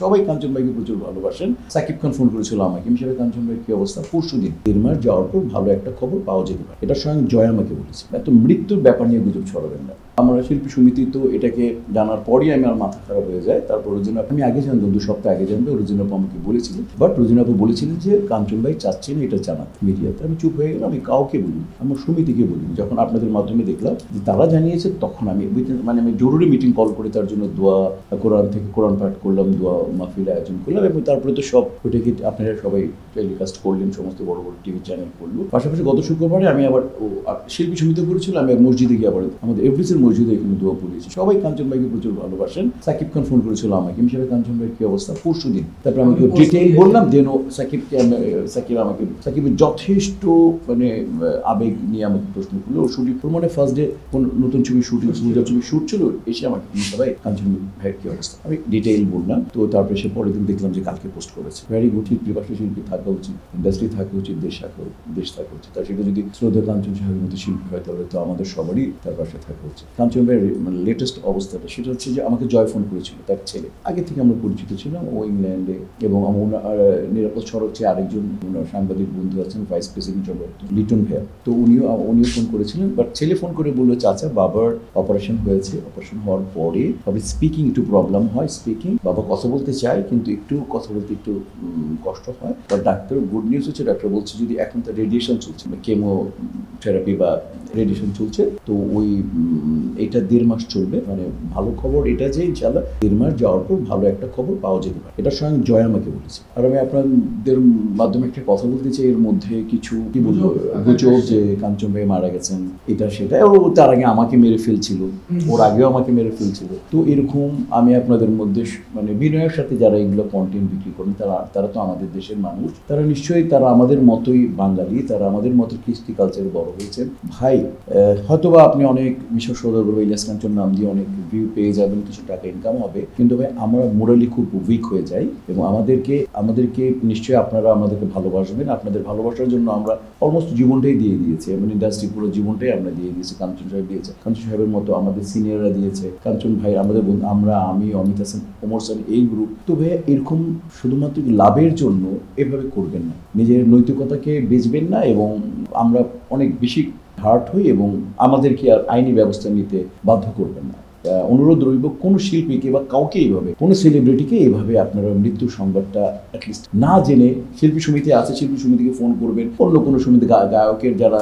সবাই কাঞ্চন ভাইকে প্রচুর ভালোবাসেন। সাকিব খান ফোন করেছিল আমাকে, হিসেবে কাঞ্চন ভাইয়ের কি অবস্থা, পরশুদিন 1.5 মাস যাওয়ার পর ভালো একটা খবর পাওয়া যেতে পারে। এটা স্বয়ং জয় আমাকে বলেছে। এত মৃত্যুর ব্যাপার নিয়ে গুজব ছড়াবেন না। আমরা শিল্পী সমিতি তো এটাকে জানার পরই আমার মাথা খারাপ হয়ে যায়। তারপর রোজিনা আমি আগে জানতাম, 2 সপ্তাহ আগে জানবে, রোজিনা আপু আমাকে বলেছিলেন। বাট রোজিনা আপু বলেছিলেন যে কাঞ্চন ভাই চাচ্ছেন এটা জানাতে মিডিয়াতে। আমি চুপ হয়ে গেলাম, আমি কাউকে বলিনি, আমার সমিতিকে বলিনি। যখন আপনাদের মাধ্যমে দেখলাম যে তারা জানিয়েছে, তখন আমি আমি জরুরি মিটিং কল করে তার জন্য দোয়া, কোরআন থেকে কোরআন পাঠ করলাম, দোয়া মাহফিল আয়োজন করলাম, এবং তারপরে তো সব ওইটাকে আপনারা সবাই টেলিকাস্ট করলেন, সমস্ত বড় বড় টিভি চ্যানেল করলো। পাশাপাশি গত শুক্রবারে আমি আবার শিল্পী সমিতি করেছিল, আমি মসজিদে গিয়ে আবার আমাদের এফডিসির মসজিদে এখানে দোয়া পড়িয়েছি। সবাই কাঞ্চন ভাইকে প্রচুর ভালোবাসেন। সাকিব খান ফোন করেছিল আমাকে, হিসেবে কাঞ্চন ভাইয়ের কি অবস্থা, পরশুদিন। তারপরে আমি ডিটেইল বললাম, দেন সাকিবের যথেষ্ট আবেগ নিয়ে আমাকে প্রশ্ন করলো। ও শুটিং ফার্স্ট ডে কোন নতুন ছবি শুটিং, ছবি শুট ছিল, এসে আমাকে সবাই কাঞ্চন ভাইয়ের কি অবস্থা, আমি ডিটেইল বললাম। তো তারপরে সে পরের দিন দেখলাম যে কালকে পোস্ট করেছে, ভেরি গুড। শিল্পী শিল্পী থাকা উচিত, ইন্ডাস্ট্রি থাকা উচিত, দেশ থাকা উচিত। তার সেটা যদি শ্রদ্ধা কাঞ্চন সাহেবের মতো শিল্পী হয়, তাহলে তো আমাদের সবারই তার পাশে থাকা উচিত। কাঞ্চন ভাইয়ের লেটেস্ট অবস্থাটা সেটা হচ্ছে যে আমাকে জয় ফোন করেছিল, তার ছেলে। আগে থেকে আমরা পরিচিত ছিলাম, ও ইংল্যান্ডে, এবং নিরাপদ সড়ক চেয়ে আরেকজন সাংবাদিক বন্ধু আছেন, ভাইস প্রেসিডেন্ট লিটন ভাইয়া। তো উনিও ফোন করেছিলেন। বাট ছেলে ফোন করে বললো, চাচা বাবার অপারেশন হয়েছে, অপারেশন হওয়ার পরে তবে স্পিকিং একটু প্রবলেম হয়, স্পিকিং বাবা কথা বলতে চায় কিন্তু একটু কথা বলতে একটু কষ্ট হয়। বাট ডাক্তার, গুড নিউজ হচ্ছে, ডাক্তার বলছে যদি এখন তার রেডিয়েশন চলছে, কেমোথেরাপি বা রেডিয়েশন চলছে, তো ওই এটা 1.5 মাস চলবে। ভালো খবর এটা যে ইনশাআল্লাহ 1.5 মাস যাওয়ার পর ভালো একটা খবর পাওয়া যেতে পারে। এটা স্বয়ং জয় আমাকে বলেছে। আর আমি আপনাদের মাধ্যমে একটা কথা বলতে চাই, এর মধ্যে কিছু কি বলবো, গুজব যে কাঞ্চন ভাই মারা গেছেন, এটা সেটা, ও তার আগে আমাকে মেরে ফেলছিল, ওর আগেও আমাকে মেরে ফেলছিল। তো এরকম আমি আপনাদের মধ্যে বিনয়ের সাথে যারা এগুলো কন্টেন্ট বিক্রি করেন, তারা তো আমাদের দেশের মানুষ, তারা নিশ্চয়ই তারা আমাদের মতোই বাঙালি, তারা আমাদের মতো কৃষ্টি কালচারে বড় হয়েছেন। ভাই, হয়তোবা আপনি অনেক মিশর সৌদাগর বা ইলিয়াস কাঞ্চন নাম দিয়ে অনেক ভিউ পেয়ে যাবেন, কিছু টাকা ইনকাম হবে, কিন্তু ভাই আমরা মোরালি খুব উইক হয়ে যাই, এবং আমাদেরকে নিশ্চয়ই আপনারা আমাদেরকে ভালোবাসবেন। আপনাদের ভালোবাসার জন্য আমরা অলমোস্ট জীবনটাই দিয়ে দিয়েছি, ইন্ডাস্ট্রি পুরো জীবনটাই আমরা দিয়ে দিয়েছি। কাঞ্চন সাহেব দিয়েছে, কাঞ্চন সাহেবের মতো আমাদের সিনিয়ররা দিয়েছে, কাঞ্চন ভাই, আমাদের বন্ধু, আমি, অমিত হাসান, ওমর হাসান, এই গ্রুপ। তো ভাই এরকম শুধুমাত্র লাভের জন্য এভাবে করবেন না, নিজের নৈতিকতাকে বেচবেন না, এবং আমরা অনেক বেশি হার্ট হই, এবং আমাদেরকে আর আইনি ব্যবস্থা নিতে বাধ্য করবেন না। অনুরোধ রইব, কোনো শিল্পীকে বা কাউকে এইভাবে, কোনো সেলিব্রিটিকে এইভাবে আপনারা মৃত্যুর সংবাদটা অ্যাটলিস্ট না জেনে, শিল্পী সমিতি আছে, শিল্পী সমিতিকে ফোন করবেন, অন্য কোনো সমিতি, গায়কের যারা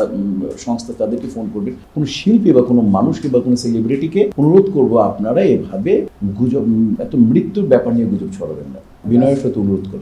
সংস্থা, তাদেরকে ফোন করবেন। কোনো শিল্পী বা কোনো মানুষকে বা কোনো সেলিব্রিটিকে অনুরোধ করবো, আপনারা এভাবে গুজব, এত মৃত্যুর ব্যাপার নিয়ে গুজব ছড়াবেন না, বিনয়ের সাথে অনুরোধ করবেন।